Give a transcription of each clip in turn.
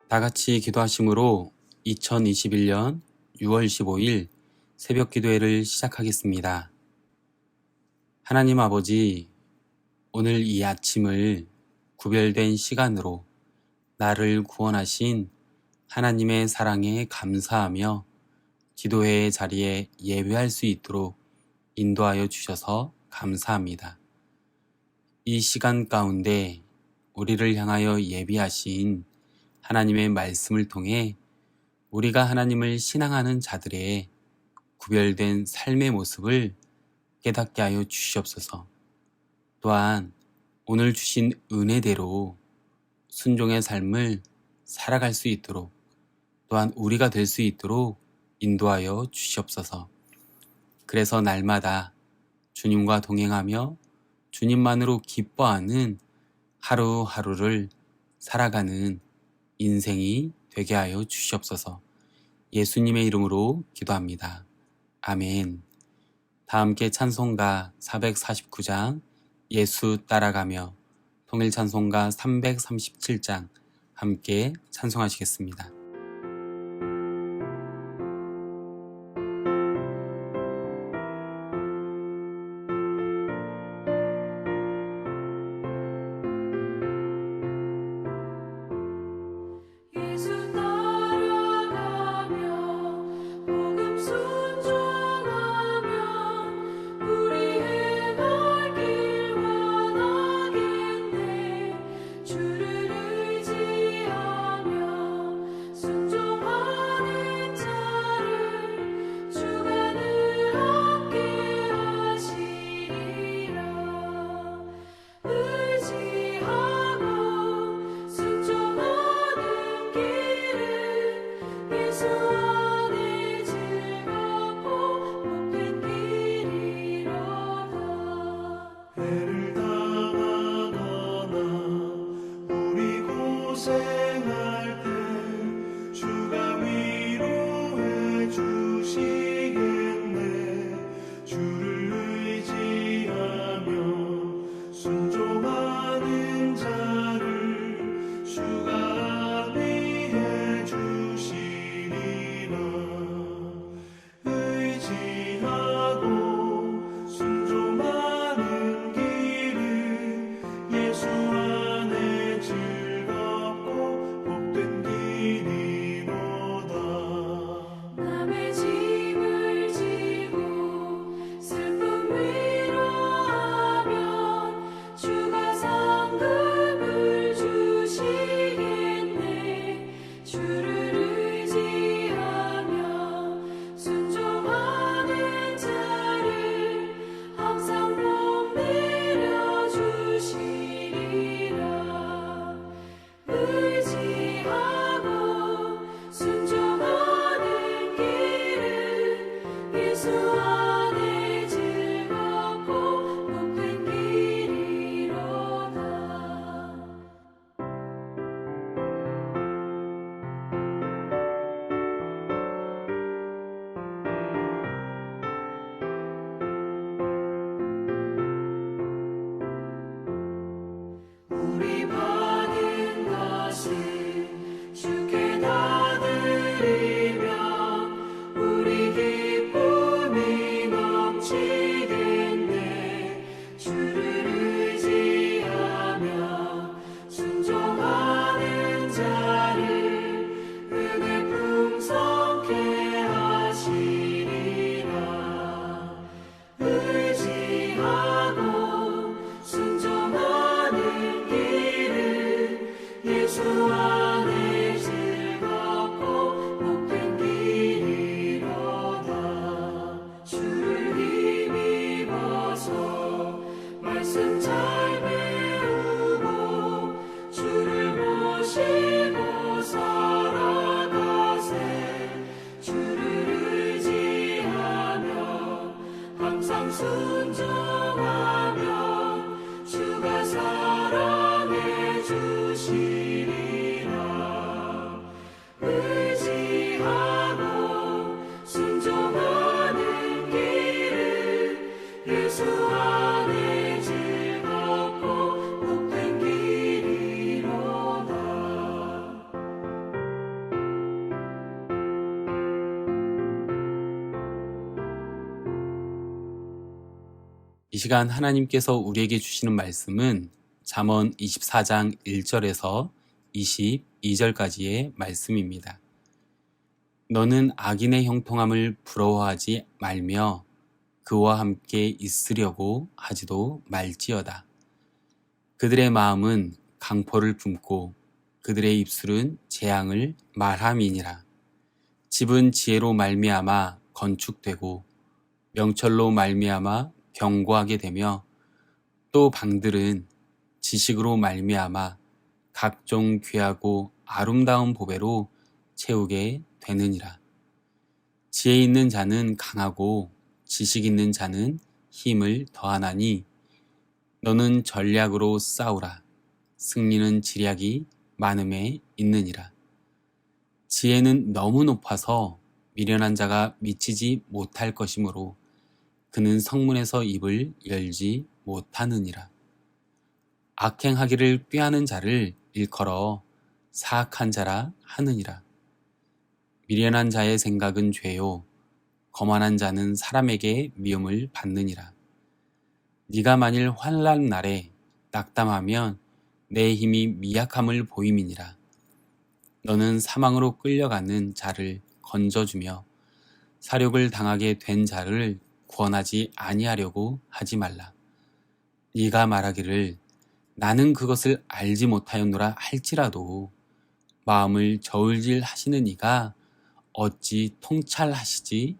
다 같이 기도하심으로 2021년 6월 15일 새벽 기도회를 시작하겠습니다. 하나님 아버지, 오늘 이 아침을 구별된 시간으로 나를 구원하신 하나님의 사랑에 감사하며 기도회의 자리에 예배할 수 있도록 인도하여 주셔서 감사합니다. 이 시간 가운데 우리를 향하여 예비하신 하나님의 말씀을 통해 우리가 하나님을 신앙하는 자들의 구별된 삶의 모습을 깨닫게 하여 주시옵소서. 또한 오늘 주신 은혜대로 순종의 삶을 살아갈 수 있도록, 또한 우리가 될 수 있도록 인도하여 주시옵소서. 그래서 날마다 주님과 동행하며 주님만으로 기뻐하는 하루하루를 살아가는 인생이 되게 하여 주시옵소서. 예수님의 이름으로 기도합니다. 아멘. 다 함께 찬송가 449장 예수 따라가며 통일 찬송가 337장 함께 찬송하시겠습니다. 주를 의지하며 이 시간 하나님께서 우리에게 주시는 말씀은 잠언 24장 1절에서 22절까지의 말씀입니다. 너는 악인의 형통함을 부러워하지 말며 그와 함께 있으려고 하지도 말지어다. 그들의 마음은 강포를 품고 그들의 입술은 재앙을 말함이니라. 집은 지혜로 말미암아 건축되고 명철로 말미암아 견고하게 되며 또 방들은 지식으로 말미암아 각종 귀하고 아름다운 보배로 채우게 되느니라. 지혜 있는 자는 강하고 지식 있는 자는 힘을 더하나니 너는 전략으로 싸우라. 승리는 지략이 많음에 있느니라. 지혜는 너무 높아서 미련한 자가 미치지 못할 것이므로 그는 성문에서 입을 열지 못하느니라. 악행하기를 꾀하는 자를 일컬어 사악한 자라 하느니라. 미련한 자의 생각은 죄요 거만한 자는 사람에게 미움을 받느니라. 네가 만일 환난 날에 낙담하면 내 힘이 미약함을 보임이니라. 너는 사망으로 끌려가는 자를 건져주며 사욕을 당하게 된 자를 구원하지 아니하려고 하지 말라. 네가 말하기를 나는 그것을 알지 못하였노라 할지라도 마음을 저울질 하시는 이가 어찌 통찰하시지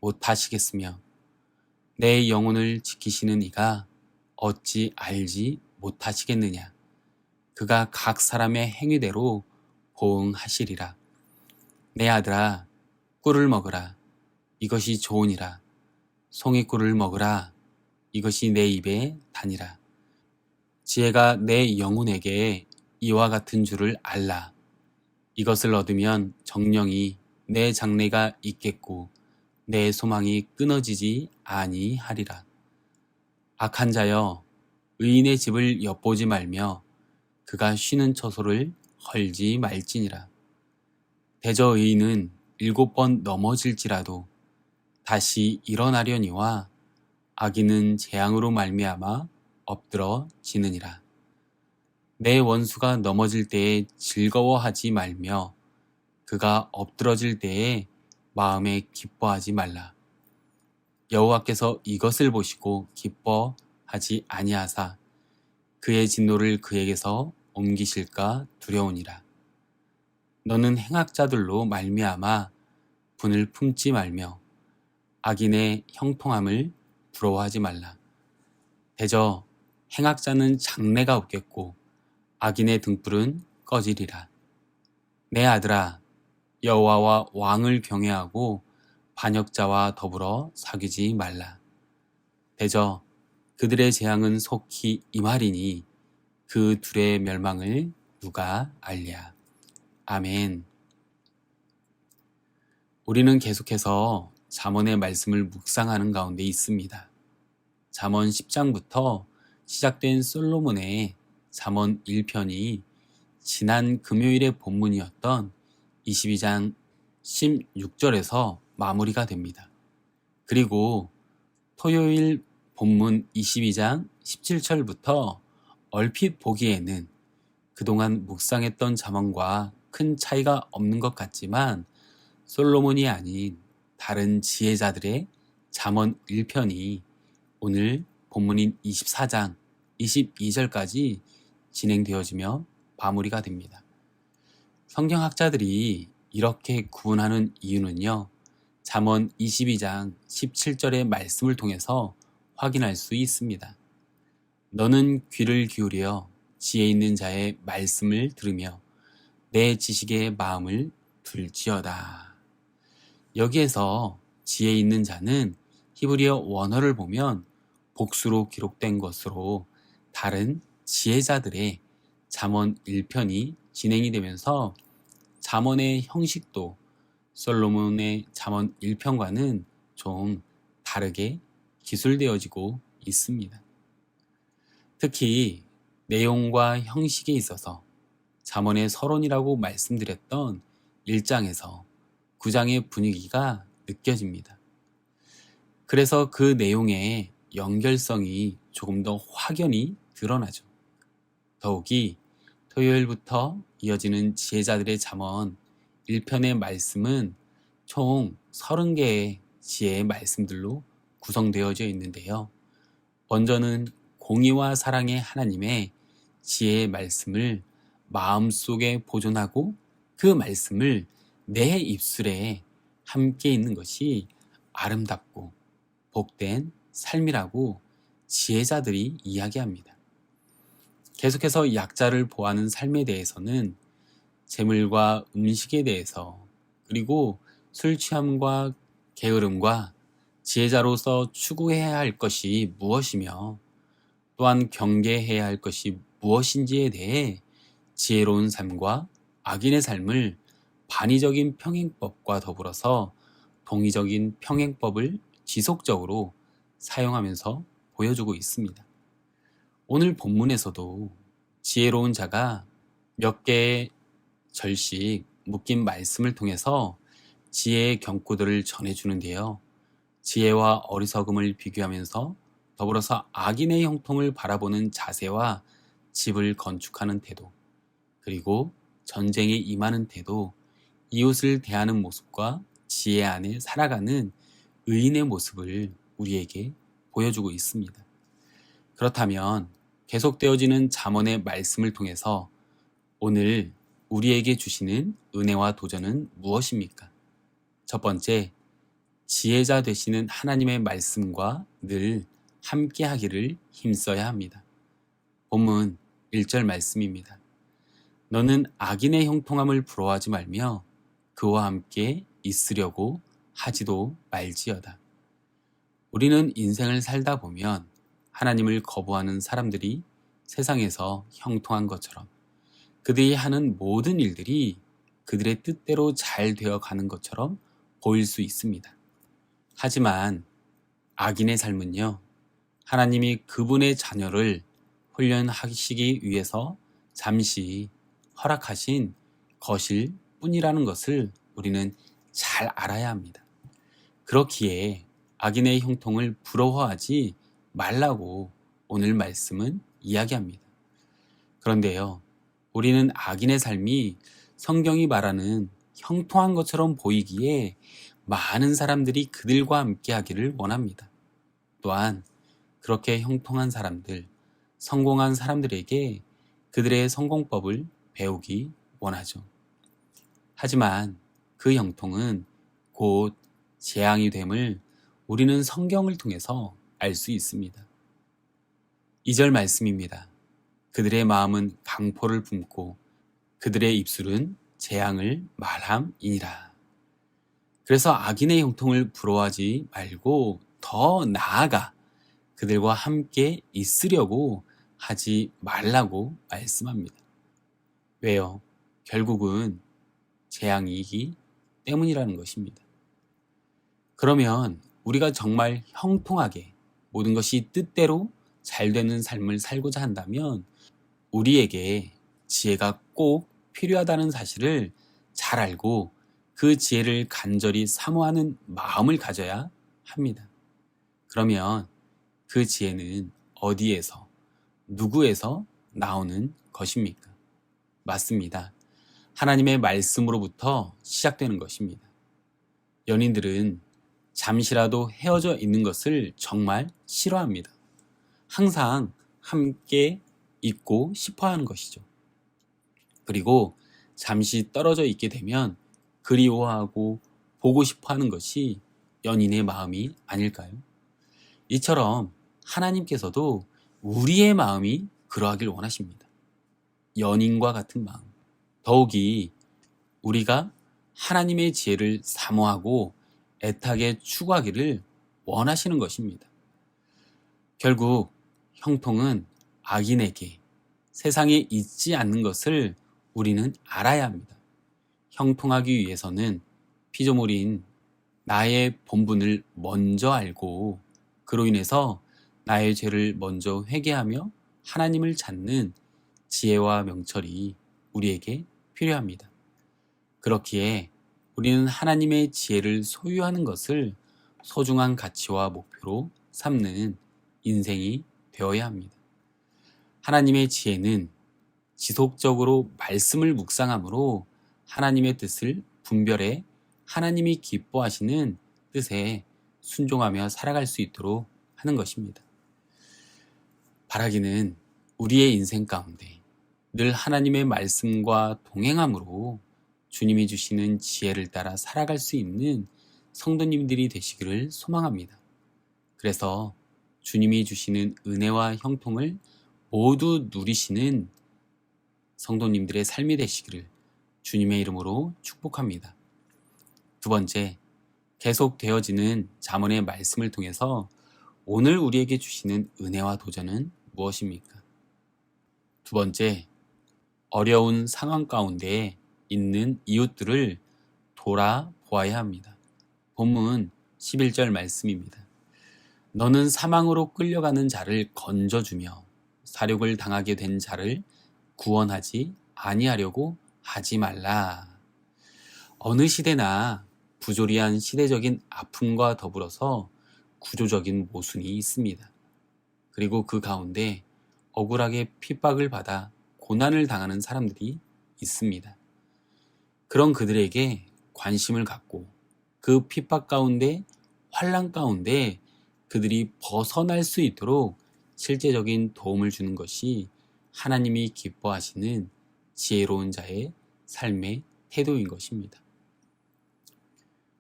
못하시겠으며 내 영혼을 지키시는 이가 어찌 알지 못하시겠느냐. 그가 각 사람의 행위대로 보응하시리라. 내 아들아 꿀을 먹으라. 이것이 좋으니라. 송이꿀을 먹으라. 이것이 내 입에 다니라. 지혜가 내 영혼에게 이와 같은 줄을 알라. 이것을 얻으면 정령이 내 장래가 있겠고 내 소망이 끊어지지 아니하리라. 악한 자여 의인의 집을 엿보지 말며 그가 쉬는 처소를 헐지 말지니라. 대저 의인은 7번 넘어질지라도 다시 일어나려니와 악인은 재앙으로 말미암아 엎드러지느니라. 내 원수가 넘어질 때에 즐거워하지 말며 그가 엎드러질 때에 마음에 기뻐하지 말라. 여호와께서 이것을 보시고 기뻐하지 아니하사 그의 진노를 그에게서 옮기실까 두려우니라. 너는 행악자들로 말미암아 분을 품지 말며 악인의 형통함을 부러워하지 말라. 대저 행악자는 장래가 없겠고 악인의 등불은 꺼지리라. 내 아들아 여호와와 왕을 경외하고 반역자와 더불어 사귀지 말라. 대저 그들의 재앙은 속히 임하리니 그 둘의 멸망을 누가 알랴. 아멘. 우리는 계속해서 잠언의 말씀을 묵상하는 가운데 있습니다. 잠언 10장부터 시작된 솔로몬의 잠언 1편이 지난 금요일의 본문이었던 22장 16절에서 마무리가 됩니다. 그리고 토요일 본문 22장 17절부터 얼핏 보기에는 그동안 묵상했던 잠언과 큰 차이가 없는 것 같지만 솔로몬이 아닌 다른 지혜자들의 잠언 1편이 오늘 본문인 24장 22절까지 진행되어지며 마무리가 됩니다. 성경학자들이 이렇게 구분하는 이유는요, 잠언 22장 17절의 말씀을 통해서 확인할 수 있습니다. 너는 귀를 기울여 지혜 있는 자의 말씀을 들으며 내 지식의 마음을 둘지어다. 여기에서 지혜 있는 자는 히브리어 원어를 보면 복수로 기록된 것으로 다른 지혜자들의 잠언 1편이 진행이 되면서 잠언의 형식도 솔로몬의 잠언 1편과는 좀 다르게 기술되어지고 있습니다. 특히 내용과 형식에 있어서 잠언의 서론이라고 말씀드렸던 1장에서 9장의 분위기가 느껴집니다. 그래서 그 내용에 연결성이 조금 더 확연히 드러나죠. 더욱이 토요일부터 이어지는 지혜자들의 잠언 1편의 말씀은 총 30개의 지혜의 말씀들로 구성되어져 있는데요. 먼저는 공의와 사랑의 하나님의 지혜의 말씀을 마음속에 보존하고 그 말씀을 내 입술에 함께 있는 것이 아름답고 복된 삶이라고 지혜자들이 이야기합니다. 계속해서 약자를 보호하는 삶에 대해서는 재물과 음식에 대해서, 그리고 술 취함과 게으름과 지혜자로서 추구해야 할 것이 무엇이며 또한 경계해야 할 것이 무엇인지에 대해 지혜로운 삶과 악인의 삶을 반의적인 평행법과 더불어서 동의적인 평행법을 지속적으로 사용하면서 보여주고 있습니다. 오늘 본문에서도 지혜로운 자가 몇 개의 절씩 묶인 말씀을 통해서 지혜의 경고들을 전해주는데요. 지혜와 어리석음을 비교하면서 더불어서 악인의 형통을 바라보는 자세와 집을 건축하는 태도, 그리고 전쟁에 임하는 태도, 이웃을 대하는 모습과 지혜 안에 살아가는 의인의 모습을 우리에게 보여주고 있습니다. 그렇다면 계속되어지는 잠언의 말씀을 통해서 오늘 우리에게 주시는 은혜와 도전은 무엇입니까? 첫 번째, 지혜자 되시는 하나님의 말씀과 늘 함께 하기를 힘써야 합니다. 본문 1절 말씀입니다. 너는 악인의 형통함을 부러워하지 말며 그와 함께 있으려고 하지도 말지어다. 우리는 인생을 살다 보면 하나님을 거부하는 사람들이 세상에서 형통한 것처럼 그들이 하는 모든 일들이 그들의 뜻대로 잘 되어 가는 것처럼 보일 수 있습니다. 하지만 악인의 삶은요, 하나님이 그분의 자녀를 훈련하시기 위해서 잠시 허락하신 것일 뿐이라는 것을 우리는 잘 알아야 합니다. 그렇기에 악인의 형통을 부러워하지 말라고 오늘 말씀은 이야기합니다. 그런데요, 우리는 악인의 삶이 성경이 말하는 형통한 것처럼 보이기에 많은 사람들이 그들과 함께 하기를 원합니다. 또한 그렇게 형통한 사람들, 성공한 사람들에게 그들의 성공법을 배우기 원하죠. 하지만 그 형통은 곧 재앙이 됨을 우리는 성경을 통해서 알 수 있습니다. 2절 말씀입니다. 그들의 마음은 강포를 품고 그들의 입술은 재앙을 말함이니라. 그래서 악인의 형통을 부러워하지 말고 더 나아가 그들과 함께 있으려고 하지 말라고 말씀합니다. 왜요? 결국은 재앙이기 때문이라는 것입니다. 그러면 우리가 정말 형통하게 모든 것이 뜻대로 잘 되는 삶을 살고자 한다면 우리에게 지혜가 꼭 필요하다는 사실을 잘 알고 그 지혜를 간절히 사모하는 마음을 가져야 합니다. 그러면 그 지혜는 어디에서, 누구에서 나오는 것입니까? 맞습니다. 하나님의 말씀으로부터 시작되는 것입니다. 연인들은 잠시라도 헤어져 있는 것을 정말 싫어합니다. 항상 함께 있고 싶어 하는 것이죠. 그리고 잠시 떨어져 있게 되면 그리워하고 보고 싶어 하는 것이 연인의 마음이 아닐까요? 이처럼 하나님께서도 우리의 마음이 그러하길 원하십니다. 연인과 같은 마음. 더욱이 우리가 하나님의 지혜를 사모하고 애타게 추구하기를 원하시는 것입니다. 결국 형통은 악인에게 세상에 있지 않는 것을 우리는 알아야 합니다. 형통하기 위해서는 피조물인 나의 본분을 먼저 알고 그로 인해서 나의 죄를 먼저 회개하며 하나님을 찾는 지혜와 명철이 우리에게 필요합니다. 그렇기에 우리는 하나님의 지혜를 소유하는 것을 소중한 가치와 목표로 삼는 인생이 되어야 합니다. 하나님의 지혜는 지속적으로 말씀을 묵상함으로 하나님의 뜻을 분별해 하나님이 기뻐하시는 뜻에 순종하며 살아갈 수 있도록 하는 것입니다. 바라기는 우리의 인생 가운데 늘 하나님의 말씀과 동행함으로 주님이 주시는 지혜를 따라 살아갈 수 있는 성도님들이 되시기를 소망합니다. 그래서 주님이 주시는 은혜와 형통을 모두 누리시는 성도님들의 삶이 되시기를 주님의 이름으로 축복합니다. 두 번째, 계속 되어지는 잠언의 말씀을 통해서 오늘 우리에게 주시는 은혜와 도전은 무엇입니까? 두 번째, 어려운 상황 가운데 있는 이웃들을 돌아보아야 합니다. 본문 11절 말씀입니다. 너는 사망으로 끌려가는 자를 건져주며 사륙을 당하게 된 자를 구원하지 아니하려고 하지 말라. 어느 시대나 부조리한 시대적인 아픔과 더불어서 구조적인 모순이 있습니다. 그리고 그 가운데 억울하게 핍박을 받아 고난을 당하는 사람들이 있습니다. 그런 그들에게 관심을 갖고 그 핍박 가운데, 환난 가운데 그들이 벗어날 수 있도록 실제적인 도움을 주는 것이 하나님이 기뻐하시는 지혜로운 자의 삶의 태도인 것입니다.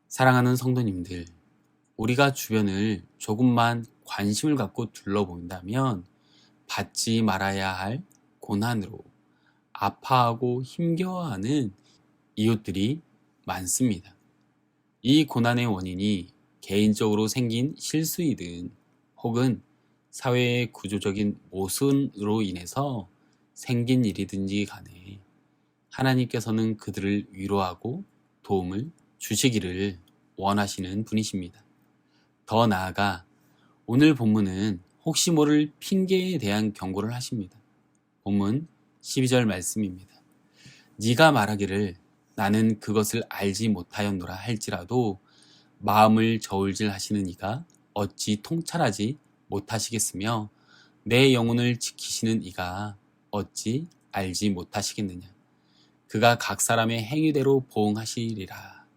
사랑하는 성도님들, 우리가 주변을 조금만 관심을 갖고 둘러본다면 받지 말아야 할 고난으로 아파하고 힘겨워하는 이웃들이 많습니다. 이 고난의 원인이 개인적으로 생긴 실수이든 혹은 사회의 구조적인 모순으로 인해서 생긴 일이든지 간에 하나님께서는 그들을 위로하고 도움을 주시기를 원하시는 분이십니다. 더 나아가 오늘 본문은 혹시 모를 핑계에 대한 경고를 하십니다. 본문 12절 말씀입니다. 네가 말하기를 나는 그것을 알지 못하였노라 할지라도 마음을 저울질 하시는 이가 어찌 통찰하지 못하시겠으며 내 영혼을 지키시는 이가 어찌 알지 못하시겠느냐. 그가 각 사람의 행위대로 보응하시리라.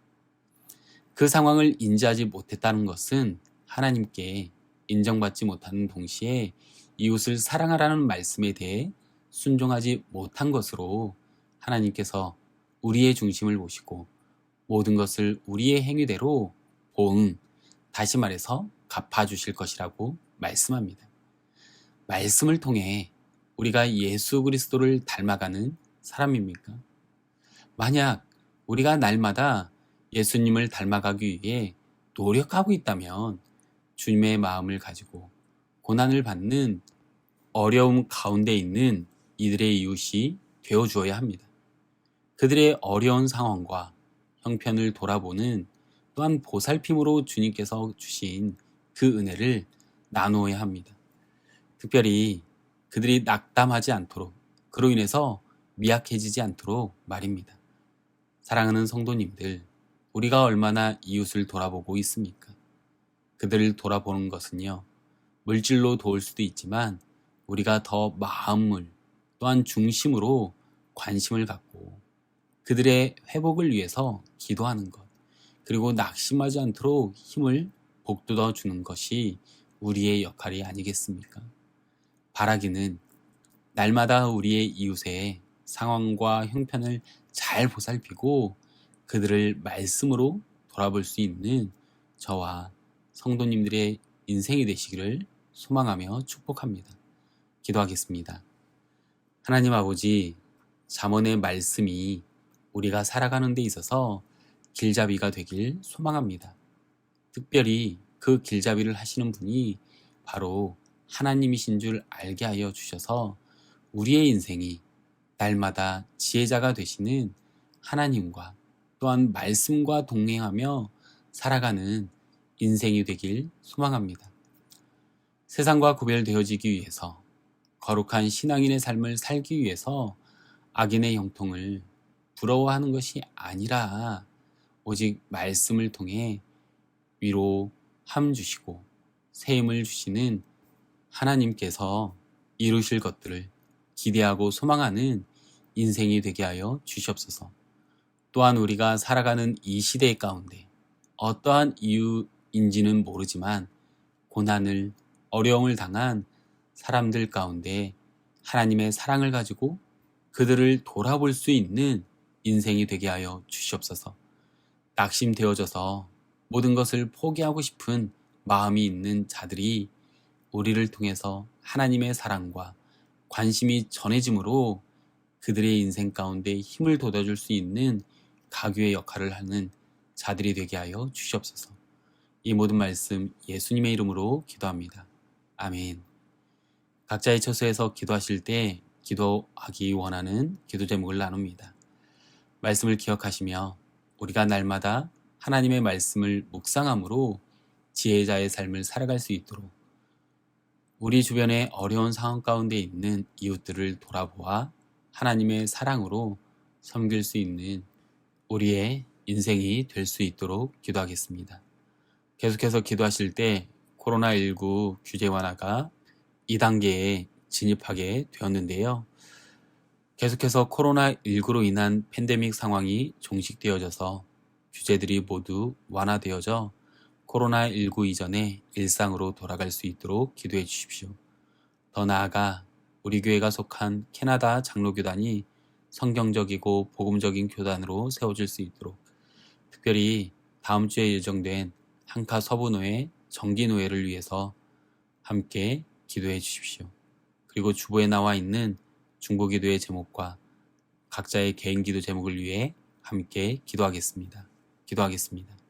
그 상황을 인지하지 못했다는 것은 하나님께 인정받지 못하는 동시에 이웃을 사랑하라는 말씀에 대해 순종하지 못한 것으로 하나님께서 우리의 중심을 보시고 모든 것을 우리의 행위대로 보응, 다시 말해서 갚아주실 것이라고 말씀합니다. 말씀을 통해 우리가 예수 그리스도를 닮아가는 사람입니까? 만약 우리가 날마다 예수님을 닮아가기 위해 노력하고 있다면 주님의 마음을 가지고 고난을 받는 어려움 가운데 있는 이들의 이웃이 되어주어야 합니다. 그들의 어려운 상황과 형편을 돌아보는 또한 보살핌으로 주님께서 주신 그 은혜를 나누어야 합니다. 특별히 그들이 낙담하지 않도록, 그로 인해서 미약해지지 않도록 말입니다. 사랑하는 성도님들, 우리가 얼마나 이웃을 돌아보고 있습니까? 그들을 돌아보는 것은요, 물질로 도울 수도 있지만 우리가 더 마음을 또한 중심으로 관심을 갖고 그들의 회복을 위해서 기도하는 것, 그리고 낙심하지 않도록 힘을 북돋워 주는 것이 우리의 역할이 아니겠습니까? 바라기는 날마다 우리의 이웃의 상황과 형편을 잘 보살피고 그들을 말씀으로 돌아볼 수 있는 저와 성도님들의 인생이 되시기를 소망하며 축복합니다. 기도하겠습니다. 하나님 아버지, 잠언의 말씀이 우리가 살아가는 데 있어서 길잡이가 되길 소망합니다. 특별히 그 길잡이를 하시는 분이 바로 하나님이신 줄 알게 하여 주셔서 우리의 인생이 날마다 지혜자가 되시는 하나님과 또한 말씀과 동행하며 살아가는 인생이 되길 소망합니다. 세상과 구별되어지기 위해서 거룩한 신앙인의 삶을 살기 위해서 악인의 형통을 부러워하는 것이 아니라 오직 말씀을 통해 위로 함 주시고 새 힘을 주시는 하나님께서 이루실 것들을 기대하고 소망하는 인생이 되게 하여 주시옵소서. 또한 우리가 살아가는 이 시대 가운데 어떠한 이유인지는 모르지만 고난을, 어려움을 당한 사람들 가운데 하나님의 사랑을 가지고 그들을 돌아볼 수 있는 인생이 되게 하여 주시옵소서. 낙심되어져서 모든 것을 포기하고 싶은 마음이 있는 자들이 우리를 통해서 하나님의 사랑과 관심이 전해짐으로 그들의 인생 가운데 힘을 돋아줄 수 있는 가교의 역할을 하는 자들이 되게 하여 주시옵소서. 이 모든 말씀 예수님의 이름으로 기도합니다. 아멘. 각자의 처소에서 기도하실 때 기도하기 원하는 기도 제목을 나눕니다. 말씀을 기억하시며 우리가 날마다 하나님의 말씀을 묵상함으로 지혜자의 삶을 살아갈 수 있도록 우리 주변의 어려운 상황 가운데 있는 이웃들을 돌아보아 하나님의 사랑으로 섬길 수 있는 우리의 인생이 될 수 있도록 기도하겠습니다. 계속해서 기도하실 때 코로나19 규제 완화가 2단계에 진입하게 되었는데요. 계속해서 코로나19로 인한 팬데믹 상황이 종식되어져서 규제들이 모두 완화되어져 코로나19 이전의 일상으로 돌아갈 수 있도록 기도해 주십시오. 더 나아가 우리 교회가 속한 캐나다 장로교단이 성경적이고 복음적인 교단으로 세워질 수 있도록 특별히 다음 주에 예정된 한카 서부노회 정기노회를 위해서 함께 기도해 주십시오. 그리고 주보에 나와 있는 중보기도의 제목과 각자의 개인 기도 제목을 위해 함께 기도하겠습니다. 기도하겠습니다.